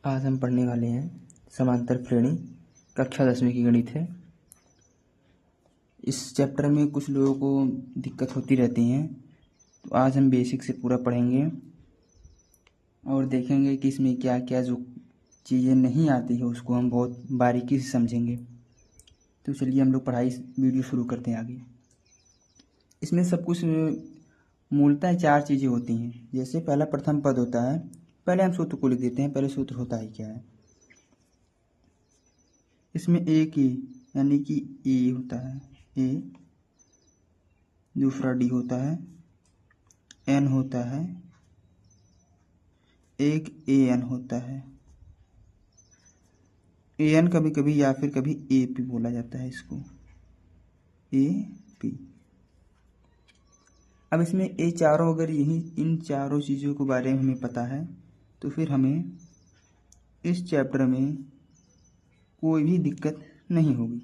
आज हम पढ़ने वाले हैं समांतर श्रेणी, कक्षा 10वीं की गणित है। इस चैप्टर में कुछ लोगों को दिक्कत होती रहती हैं, तो आज हम बेसिक से पूरा पढ़ेंगे और देखेंगे कि इसमें क्या क्या जो चीज़ें नहीं आती है उसको हम बहुत बारीकी से समझेंगे। तो चलिए हम लोग पढ़ाई वीडियो शुरू करते हैं आगे। इसमें सब कुछ मूलतः 4 चीज़ें होती हैं। जैसे पहला प्रथम पद होता है। पहले हम सूत्र को लिख देते हैं। पहले सूत्र होता है क्या है, इसमें ए की यानी कि ए होता है, ए, दूसरा डी होता है, एन होता है, एक ए एन होता है। ए एन कभी कभी या फिर कभी ए पी बोला जाता है इसको, ए पी। अब इसमें ए चारों अगर यही इन चारों चीज़ों के बारे में हमें पता है तो फिर हमें इस चैप्टर में कोई भी दिक्कत नहीं होगी।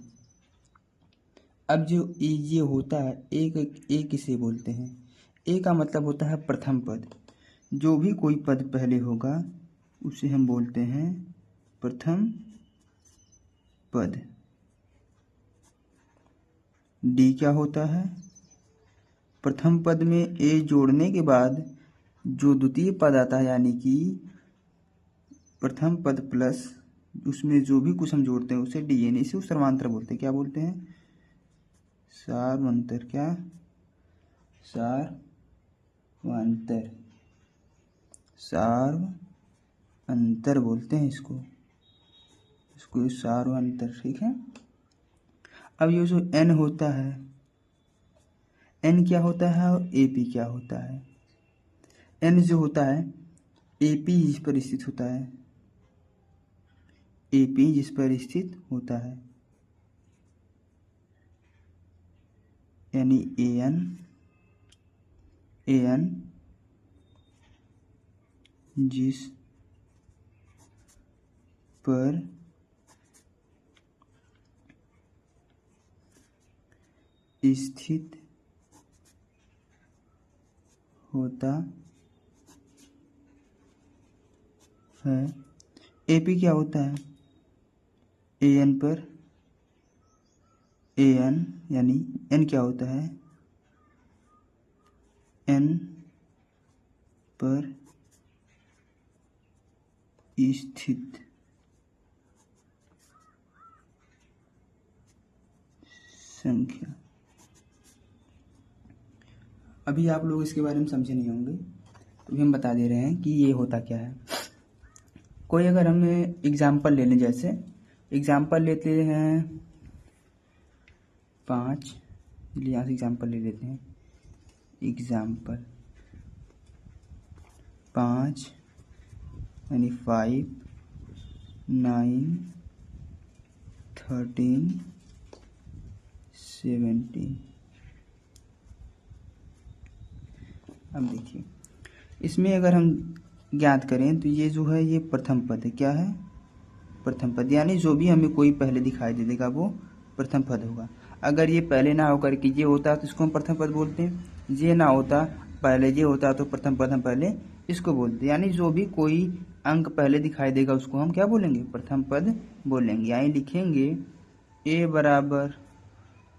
अब जो ये होता है ए किसे बोलते हैं? ए का मतलब होता है प्रथम पद। जो भी कोई पद पहले होगा उसे हम बोलते हैं प्रथम पद। डी क्या होता है? प्रथम पद में ए जोड़ने के बाद जो द्वितीय पद आता है यानी कि प्रथम पद प्लस उसमें जो भी कुछ हम जोड़ते हैं उसे डी यानी इसे सर्वांतर बोलते हैं। क्या बोलते हैं? सार्वंतर। क्या? सार्वंतर। सार्वंतर बोलते हैं इसको सार्वंतर। ठीक है। अब ये जो एन होता है, एन क्या होता है और ए पी क्या होता है? एन जो होता है ए पी जिस पर स्थित होता है, ए पी जिस पर स्थित होता है यानी ए एन जिस पर स्थित होता है। एपी क्या होता है? ए एन पर ए एन यानी एन क्या होता है? एन पर स्थित संख्या। अभी आप लोग इसके बारे में समझे नहीं होंगे तो भी हम बता दे रहे हैं कि ये होता क्या है। कोई अगर हमें एग्जाम्पल ले लें, जैसे एग्जाम्पल लेते हैं 5, यहाँ से एग्जाम्पल ले लेते हैं। एग्जाम्पल 5 यानी 5, 9, 13, 17। अब देखिए इसमें अगर हम ज्ञात करें तो ये जो है ये प्रथम पद है। क्या है? प्रथम पद, यानी जो भी हमें कोई पहले दिखाई दे देगा वो प्रथम पद होगा। अगर ये पहले ना होकर के ये होता तो इसको हम प्रथम पद बोलते हैं। ये ना होता, पहले ये होता तो प्रथम पद हम पहले इसको बोलते हैं। यानी जो भी कोई अंक पहले दिखाई देगा उसको हम क्या बोलेंगे? प्रथम पद बोलेंगे। यानी लिखेंगे ए बराबर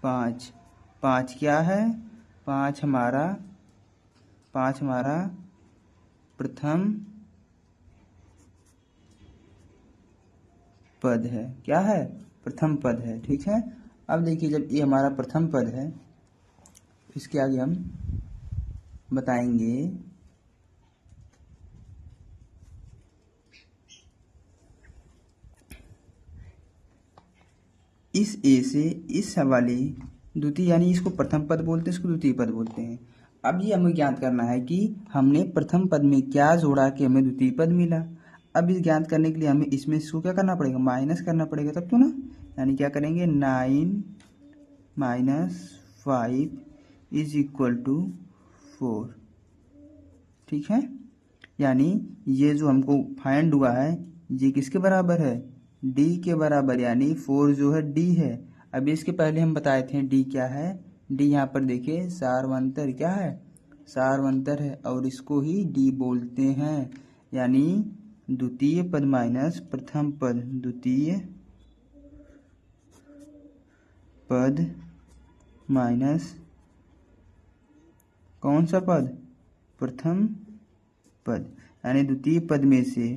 5। 5 क्या है? 5 हमारा प्रथम पद है। क्या है? प्रथम पद है। ठीक है। अब देखिए जब ये हमारा प्रथम पद है, इसके आगे हम बताएंगे इस ए से इस वाली द्वितीय, यानी इसको प्रथम पद बोलते हैं, इसको द्वितीय पद बोलते हैं। अब ये हमें ज्ञात करना है कि हमने प्रथम पद में क्या जोड़ा कि हमें द्वितीय पद मिला। अब इस ज्ञात करने के लिए हमें इसमें इसको क्या करना पड़ेगा? माइनस करना पड़ेगा, तब तो ना। यानी क्या करेंगे? 9 - 5 = 4। ठीक है। यानी ये जो हमको फाइंड हुआ है ये किसके बराबर है? डी के बराबर। यानी 4 जो है डी है। अभी इसके पहले हम बताए थे डी क्या है। डी यहाँ पर देखिए सार्वंतर। क्या है? सार्वंतर है और इसको ही डी बोलते हैं। यानी द्वितीय पद माइनस प्रथम पद, द्वितीय पद माइनस कौन सा पद, प्रथम पद। यानी द्वितीय पद में से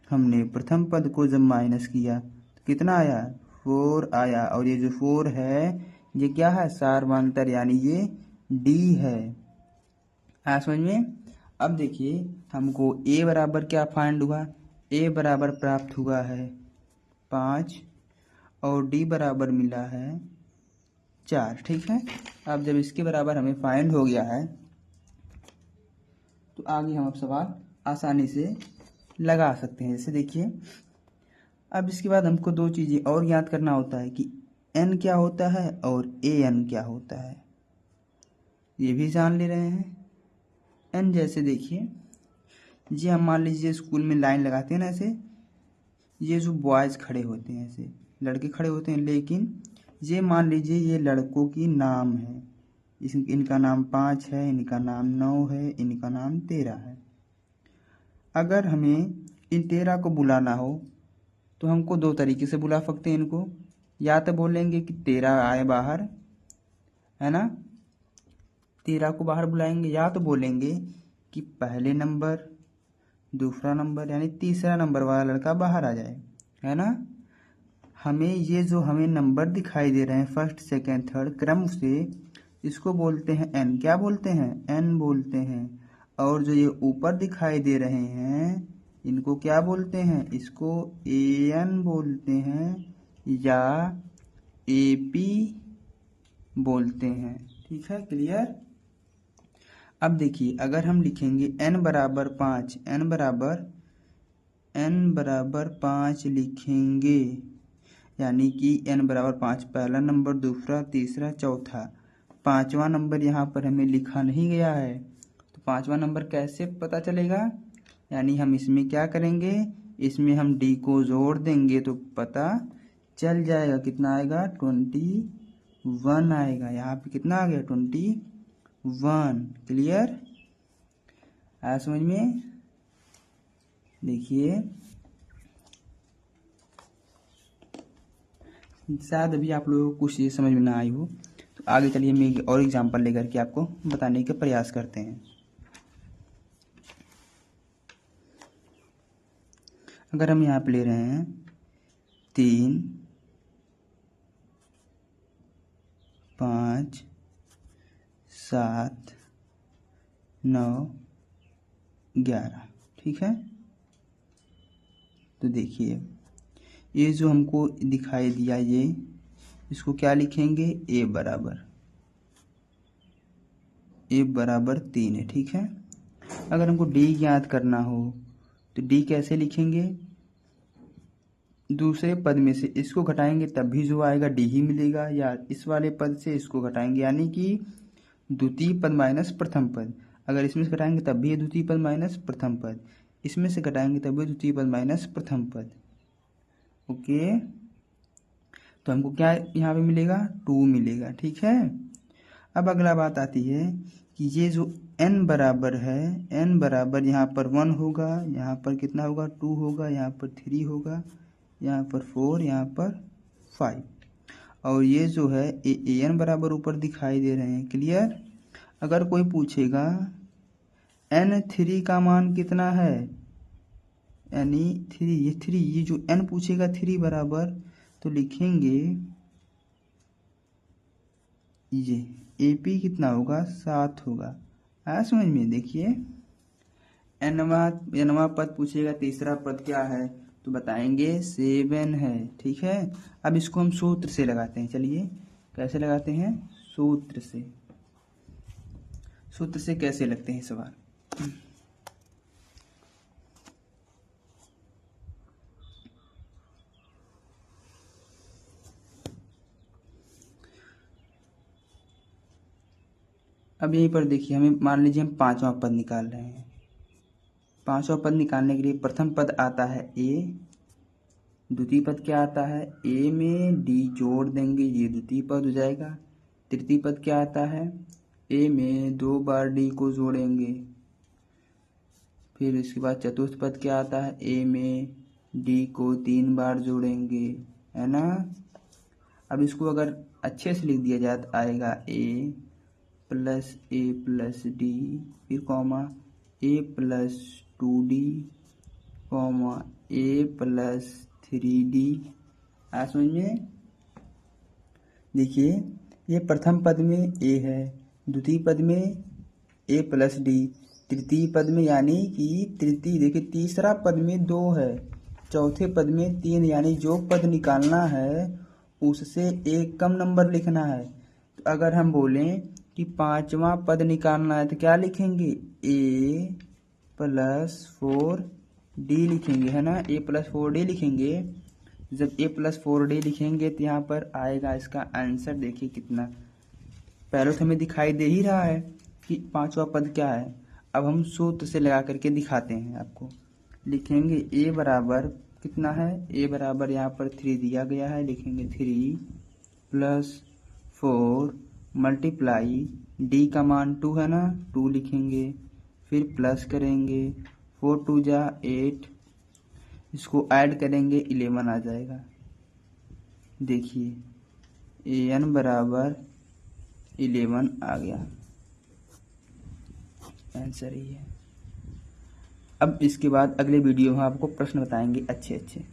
हमने प्रथम पद को जब माइनस किया तो कितना आया, 4 आया। और ये जो 4 है ये क्या है, सार्वधातुक यानी ये डी है। आया समझ में। अब देखिए हमको ए बराबर क्या फाइंड हुआ, ए बराबर प्राप्त हुआ है 5 और डी बराबर मिला है 4। ठीक है। अब जब इसके बराबर हमें फाइंड हो गया है तो आगे हम अब सवाल आसानी से लगा सकते हैं। जैसे देखिए अब इसके बाद हमको दो चीज़ें और याद करना होता है कि n क्या होता है और an क्या होता है, ये भी जान ले रहे हैं। n जैसे देखिए ये हम मान लीजिए स्कूल में लाइन लगाते हैं ना ऐसे, ये जो बॉयज़ खड़े होते हैं ऐसे लड़के खड़े होते हैं, लेकिन ये मान लीजिए ये लड़कों की नाम है, इनका नाम 5 है, इनका नाम 9 है, इनका नाम 13 है। अगर हमें इन 13 को बुलाना हो तो हमको दो तरीके से बुला सकते हैं इनको। या तो बोलेंगे कि 13 आए बाहर, है ना, 13 को बाहर बुलाएंगे, या तो बोलेंगे कि पहले नंबर, दूसरा नंबर यानी तीसरा नंबर वाला लड़का बाहर आ जाए, है ना। हमें ये जो हमें नंबर दिखाई दे रहे हैं फर्स्ट सेकंड थर्ड क्रम से, इसको बोलते हैं n। क्या बोलते हैं, n बोलते हैं। और जो ये ऊपर दिखाई दे रहे हैं इनको क्या बोलते हैं, इसको an बोलते हैं या ap बोलते हैं। ठीक है, क्लियर। अब देखिए अगर हम लिखेंगे n बराबर 5, n बराबर 5 लिखेंगे, यानी कि n बराबर 5 पहला नंबर, दूसरा, तीसरा, चौथा, पांचवा नंबर यहाँ पर हमें लिखा नहीं गया है, तो पांचवा नंबर कैसे पता चलेगा। यानी हम इसमें क्या करेंगे, इसमें हम डी को जोड़ देंगे तो पता चल जाएगा। कितना आएगा, 21 आएगा। यहाँ पे कितना आ गया, 21। क्लियर, आया समझ में। देखिए शायद अभी आप लोगों को कुछ ये समझ में ना आई हो, तो आगे चलिए हम एक और एग्जांपल लेकर के आपको बताने का प्रयास करते हैं। अगर हम यहाँ पे ले रहे हैं 3, 5, 7, 9, 11, ठीक है। तो देखिए ये जो हमको दिखाई दिया, ये इसको क्या लिखेंगे, a बराबर 3 है। ठीक है। अगर हमको d ज्ञात करना हो तो d कैसे लिखेंगे, दूसरे पद में से इसको घटाएंगे तब भी जो आएगा d ही मिलेगा, या इस वाले पद से इसको घटाएंगे यानी कि द्वितीय पद माइनस प्रथम पद। अगर इसमें से घटाएंगे तब भी द्वितीय पद माइनस प्रथम पद, इसमें से घटाएंगे तब भी द्वितीय पद माइनस प्रथम पद। ओके, तो हमको क्या यहाँ पे मिलेगा, 2 मिलेगा। ठीक है। अब अगला बात आती है कि ये जो n बराबर है, n बराबर यहाँ पर 1 होगा, यहाँ पर कितना होगा, 2 होगा, यहाँ पर 3 होगा, यहाँ पर 4, यहाँ पर 5, और ये जो है an बराबर ऊपर दिखाई दे रहे हैं। क्लियर। अगर कोई पूछेगा n3 का मान कितना है, यानी 3, ये जो n पूछेगा 3 बराबर, तो लिखेंगे ये AP कितना होगा, 7 होगा। आया समझ में। देखिए nवां पद पूछेगा तीसरा पद क्या है, तो बताएंगे 7 है। ठीक है। अब इसको हम सूत्र से लगाते हैं। चलिए कैसे लगाते हैं, सूत्र से कैसे लगते हैं सवाल। अब यहीं पर देखिए हमें मान लीजिए हम 5वां पद निकाल रहे हैं। 5वां पद निकालने के लिए प्रथम पद आता है a, द्वितीय पद क्या आता है, a में d जोड़ देंगे, ये द्वितीय पद हो जाएगा। तृतीय पद क्या आता है, a में 2 बार d को जोड़ेंगे, फिर इसके बाद चतुर्थ पद क्या आता है, ए में डी को 3 बार जोड़ेंगे, है ना। अब इसको अगर अच्छे से लिख दिया जाए तो आएगा ए प्लस डी, फिर कॉमा ए प्लस 2d, कॉमा ए प्लस 3d। आ समझ में। देखिए ये प्रथम पद में ए है, द्वितीय पद में ए प्लस डी, तृतीय पद में यानी कि तृतीय, देखिए तीसरा पद में 2 है, चौथे पद में 3, यानी जो पद निकालना है उससे एक कम नंबर लिखना है। तो अगर हम बोलें कि 5वां पद निकालना है तो क्या लिखेंगे, ए प्लस 4d लिखेंगे, है ना। ए प्लस 4d लिखेंगे। जब ए प्लस 4d लिखेंगे तो यहाँ पर आएगा इसका आंसर। देखिए कितना पहले तो हमें दिखाई दे ही रहा है कि 5वां पद क्या है। अब हम सूत्र से लगा करके दिखाते हैं आपको। लिखेंगे ए बराबर कितना है, ए बराबर यहाँ पर 3 दिया गया है, लिखेंगे 3 प्लस 4 मल्टीप्लाई डी का मान 2 है ना, 2 लिखेंगे, फिर प्लस करेंगे, 4 2 जा 8, इसको ऐड करेंगे 11 आ जाएगा। देखिए ए एन बराबर 11 आ गया, आंसर ही है। अब इसके बाद अगले वीडियो में आपको प्रश्न बताएंगे अच्छे अच्छे।